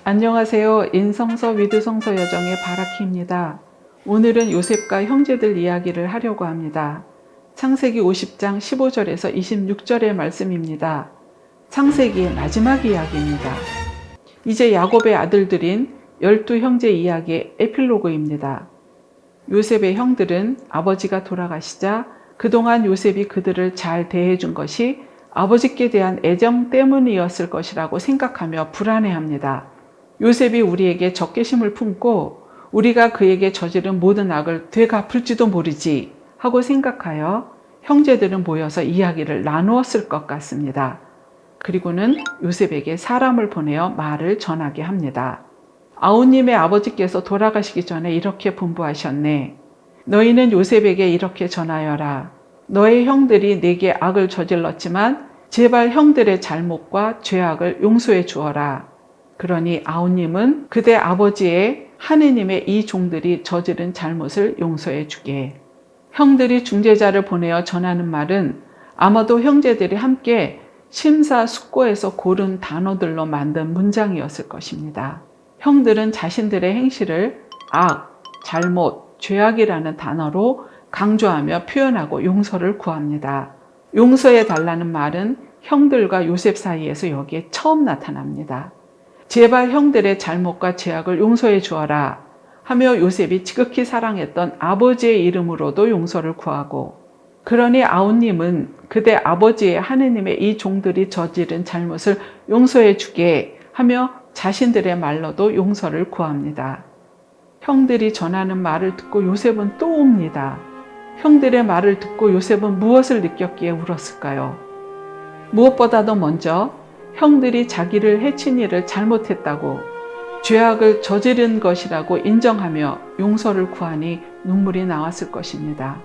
안녕하세요. 인성서 위드성서 여정의 바라키입니다. 오늘은 요셉과 형제들 이야기를 하려고 합니다. 창세기 50장 15절에서 26절의 말씀입니다. 창세기의 마지막 이야기입니다. 이제 야곱의 아들들인 12형제 이야기의 에필로그입니다. 요셉의 형들은 아버지가 돌아가시자 그동안 요셉이 그들을 잘 대해준 것이 아버지께 대한 애정 때문이었을 것이라고 생각하며 불안해합니다. 요셉이 우리에게 적개심을 품고 우리가 그에게 저지른 모든 악을 되갚을지도 모르지 하고 생각하여 형제들은 모여서 이야기를 나누었을 것 같습니다. 그리고는 요셉에게 사람을 보내어 말을 전하게 합니다. 아우님의 아버지께서 돌아가시기 전에 이렇게 분부하셨네. 너희는 요셉에게 이렇게 전하여라. 너의 형들이 내게 악을 저질렀지만 제발 형들의 잘못과 죄악을 용서해 주어라. 그러니 아우님은 그대 아버지의 하느님의 이 종들이 저지른 잘못을 용서해 주게. 형들이 중재자를 보내어 전하는 말은 아마도 형제들이 함께 심사숙고해서 고른 단어들로 만든 문장이었을 것입니다. 형들은 자신들의 행실을 악, 잘못, 죄악이라는 단어로 강조하며 표현하고 용서를 구합니다. 용서해 달라는 말은 형들과 요셉 사이에서 여기에 처음 나타납니다. 제발 형들의 잘못과 죄악을 용서해 주어라 하며 요셉이 지극히 사랑했던 아버지의 이름으로도 용서를 구하고, 그러니 아우님은 그대 아버지의 하느님의 이 종들이 저지른 잘못을 용서해 주게 하며 자신들의 말로도 용서를 구합니다. 형들이 전하는 말을 듣고 요셉은 또 웁니다. 형들의 말을 듣고 요셉은 무엇을 느꼈기에 울었을까요? 무엇보다도 먼저 형들이 자기를 해친 일을 잘못했다고, 죄악을 저지른 것이라고 인정하며 용서를 구하니 눈물이 나왔을 것입니다.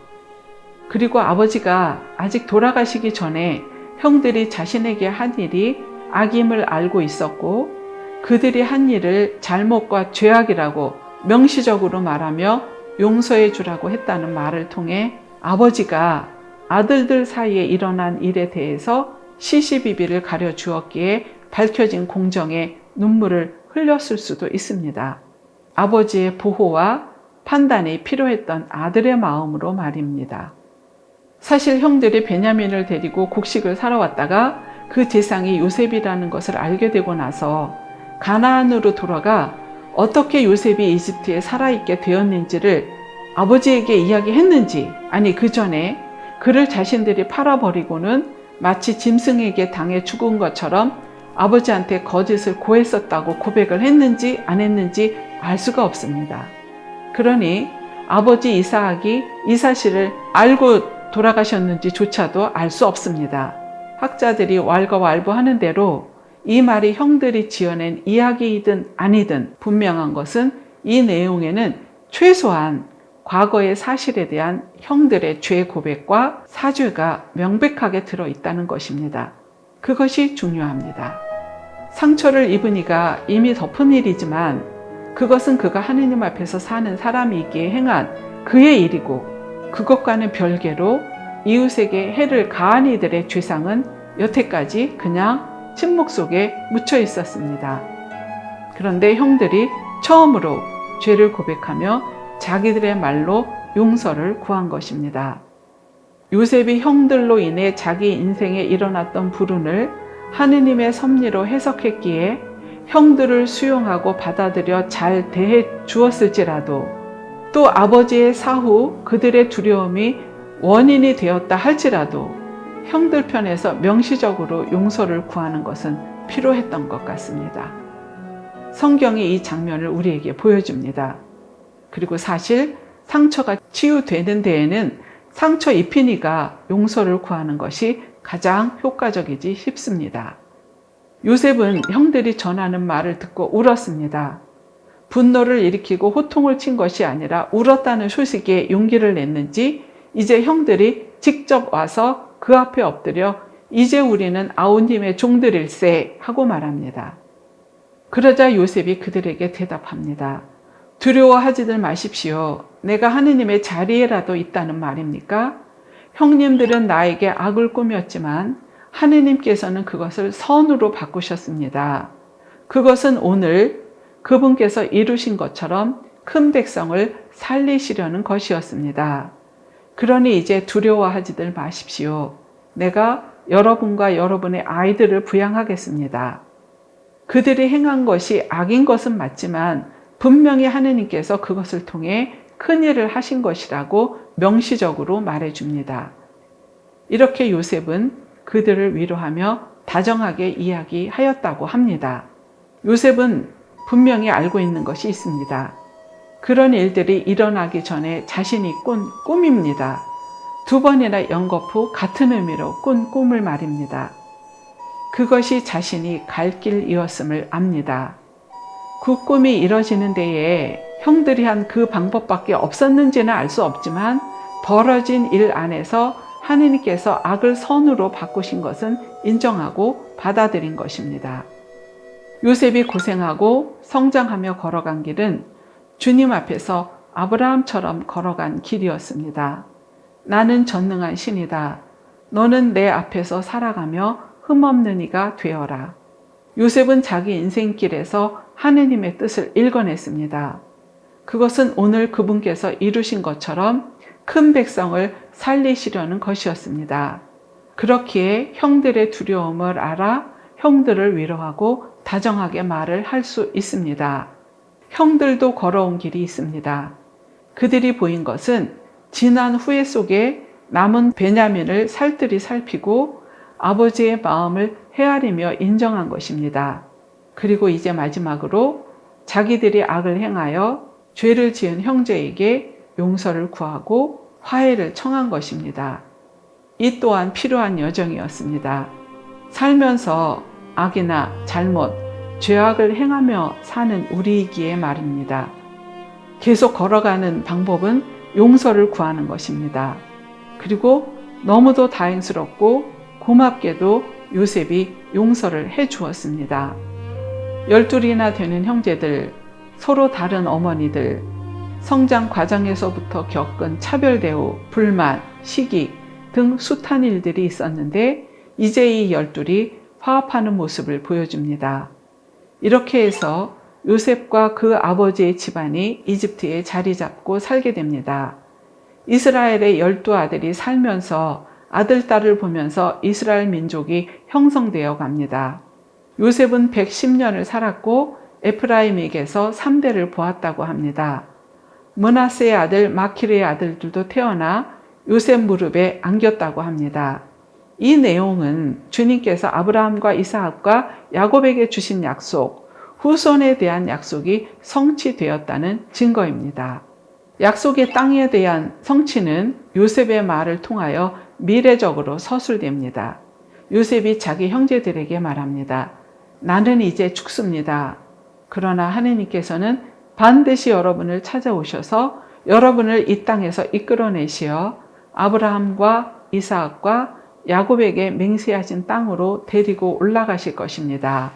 그리고 아버지가 아직 돌아가시기 전에 형들이 자신에게 한 일이 악임을 알고 있었고 그들이 한 일을 잘못과 죄악이라고 명시적으로 말하며 용서해 주라고 했다는 말을 통해 아버지가 아들들 사이에 일어난 일에 대해서 시시비비를 가려주었기에 밝혀진 공정에 눈물을 흘렸을 수도 있습니다. 아버지의 보호와 판단이 필요했던 아들의 마음으로 말입니다. 사실 형들이 베냐민을 데리고 곡식을 사러 왔다가 그 대상이 요셉이라는 것을 알게 되고 나서 가나안으로 돌아가 어떻게 요셉이 이집트에 살아있게 되었는지를 아버지에게 이야기했는지, 아니 그 전에 그를 자신들이 팔아버리고는 마치 짐승에게 당해 죽은 것처럼 아버지한테 거짓을 고했었다고 고백을 했는지 안 했는지 알 수가 없습니다. 그러니 아버지 이삭이 이 사실을 알고 돌아가셨는지조차도 알 수 없습니다. 학자들이 왈가왈부하는 대로 이 말이 형들이 지어낸 이야기이든 아니든 분명한 것은 이 내용에는 최소한 과거의 사실에 대한 형들의 죄 고백과 사죄가 명백하게 들어있다는 것입니다. 그것이 중요합니다. 상처를 입은 이가 이미 덮은 일이지만 그것은 그가 하느님 앞에서 사는 사람이기에 행한 그의 일이고, 그것과는 별개로 이웃에게 해를 가한 이들의 죄상은 여태까지 그냥 침묵 속에 묻혀 있었습니다. 그런데 형들이 처음으로 죄를 고백하며 자기들의 말로 용서를 구한 것입니다. 요셉이 형들로 인해 자기 인생에 일어났던 불운을 하느님의 섭리로 해석했기에 형들을 수용하고 받아들여 잘 대해 주었을지라도, 또 아버지의 사후 그들의 두려움이 원인이 되었다 할지라도 형들 편에서 명시적으로 용서를 구하는 것은 필요했던 것 같습니다. 성경이 이 장면을 우리에게 보여줍니다. 그리고 사실 상처가 치유되는 데에는 상처 입힌 이가 용서를 구하는 것이 가장 효과적이지 싶습니다. 요셉은 형들이 전하는 말을 듣고 울었습니다. 분노를 일으키고 호통을 친 것이 아니라 울었다는 소식에 용기를 냈는지 이제 형들이 직접 와서 그 앞에 엎드려 이제 우리는 아우님의 종들일세 하고 말합니다. 그러자 요셉이 그들에게 대답합니다. 두려워하지들 마십시오. 내가 하느님의 자리에라도 있다는 말입니까? 형님들은 나에게 악을 꾸몄지만 하느님께서는 그것을 선으로 바꾸셨습니다. 그것은 오늘 그분께서 이루신 것처럼 큰 백성을 살리시려는 것이었습니다. 그러니 이제 두려워하지들 마십시오. 내가 여러분과 여러분의 아이들을 부양하겠습니다. 그들이 행한 것이 악인 것은 맞지만 분명히 하느님께서 그것을 통해 큰 일을 하신 것이라고 명시적으로 말해줍니다. 이렇게 요셉은 그들을 위로하며 다정하게 이야기하였다고 합니다. 요셉은 분명히 알고 있는 것이 있습니다. 그런 일들이 일어나기 전에 자신이 꾼 꿈입니다. 2번이나 연거푸 같은 의미로 꾼 꿈을 말입니다. 그것이 자신이 갈 길이었음을 압니다. 그 꿈이 이뤄지는 데에 형들이 한 그 방법밖에 없었는지는 알 수 없지만 벌어진 일 안에서 하느님께서 악을 선으로 바꾸신 것은 인정하고 받아들인 것입니다. 요셉이 고생하고 성장하며 걸어간 길은 주님 앞에서 아브라함처럼 걸어간 길이었습니다. 나는 전능한 신이다. 너는 내 앞에서 살아가며 흠없는 이가 되어라. 요셉은 자기 인생길에서 하느님의 뜻을 읽어냈습니다. 그것은 오늘 그분께서 이루신 것처럼 큰 백성을 살리시려는 것이었습니다. 그렇기에 형들의 두려움을 알아 형들을 위로하고 다정하게 말을 할 수 있습니다. 형들도 걸어온 길이 있습니다. 그들이 보인 것은 지난 후회 속에 남은 베냐민을 살뜰히 살피고 아버지의 마음을 헤아리며 인정한 것입니다. 그리고 이제 마지막으로 자기들이 악을 행하여 죄를 지은 형제에게 용서를 구하고 화해를 청한 것입니다. 이 또한 필요한 여정이었습니다. 살면서 악이나 잘못, 죄악을 행하며 사는 우리이기에 말입니다. 계속 걸어가는 방법은 용서를 구하는 것입니다. 그리고 너무도 다행스럽고 고맙게도 요셉이 용서를 해 주었습니다. 12이나 되는 형제들, 서로 다른 어머니들, 성장 과정에서부터 겪은 차별 대우, 불만, 시기 등 숱한 일들이 있었는데 이제 이 12이 화합하는 모습을 보여줍니다. 이렇게 해서 요셉과 그 아버지의 집안이 이집트에 자리 잡고 살게 됩니다. 이스라엘의 12아들이 살면서 아들, 딸을 보면서 이스라엘 민족이 형성되어 갑니다. 요셉은 110년을 살았고 에프라임에게서 3대를 보았다고 합니다. 므낫세의 아들 마키르의 아들들도 태어나 요셉 무릎에 안겼다고 합니다. 이 내용은 주님께서 아브라함과 이삭과 야곱에게 주신 약속, 후손에 대한 약속이 성취되었다는 증거입니다. 약속의 땅에 대한 성취는 요셉의 말을 통하여 미래적으로 서술됩니다. 요셉이 자기 형제들에게 말합니다. 나는 이제 죽습니다. 그러나 하느님께서는 반드시 여러분을 찾아오셔서 여러분을 이 땅에서 이끌어내시어 아브라함과 이삭과 야곱에게 맹세하신 땅으로 데리고 올라가실 것입니다.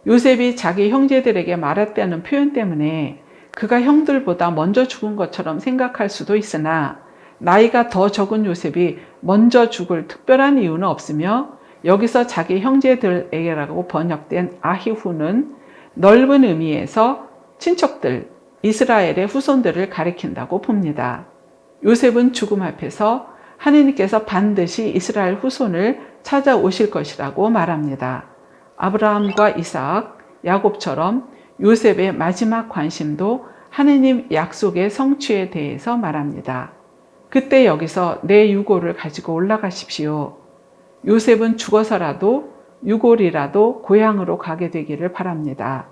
요셉이 자기 형제들에게 말했다는 표현 때문에 그가 형들보다 먼저 죽은 것처럼 생각할 수도 있으나 나이가 더 적은 요셉이 먼저 죽을 특별한 이유는 없으며 여기서 자기 형제들에게라고 번역된 아히후는 넓은 의미에서 친척들, 이스라엘의 후손들을 가리킨다고 봅니다. 요셉은 죽음 앞에서 하느님께서 반드시 이스라엘 후손을 찾아오실 것이라고 말합니다. 아브라함과 이삭, 야곱처럼 요셉의 마지막 관심도 하느님 약속의 성취에 대해서 말합니다. 그때 여기서 내 유골을 가지고 올라가십시오. 요셉은 죽어서라도 유골이라도 고향으로 가게 되기를 바랍니다.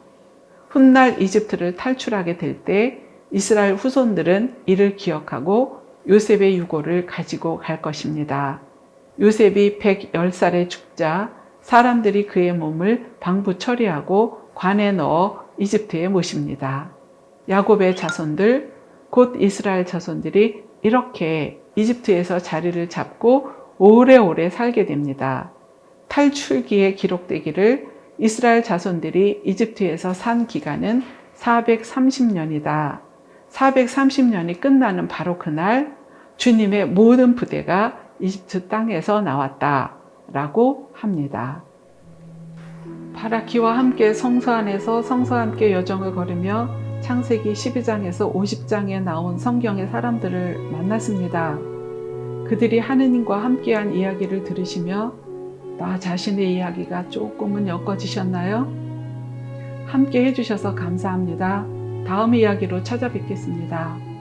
훗날 이집트를 탈출하게 될 때 이스라엘 후손들은 이를 기억하고 요셉의 유골을 가지고 갈 것입니다. 요셉이 110살에 죽자 사람들이 그의 몸을 방부 처리하고 관에 넣어 이집트에 모십니다. 야곱의 자손들, 곧 이스라엘 자손들이 이렇게 이집트에서 자리를 잡고 오래오래 살게 됩니다. 탈출기에 기록되기를 이스라엘 자손들이 이집트에서 산 기간은 430년이다. 430년이 끝나는 바로 그날 주님의 모든 부대가 이집트 땅에서 나왔다라고 합니다. 바라키와 함께 성소 안에서 성소와 함께 여정을 걸으며 창세기 12장에서 50장에 나온 성경의 사람들을 만났습니다. 그들이 하느님과 함께한 이야기를 들으시며 나 자신의 이야기가 조금은 엮어지셨나요? 함께 해주셔서 감사합니다. 다음 이야기로 찾아뵙겠습니다.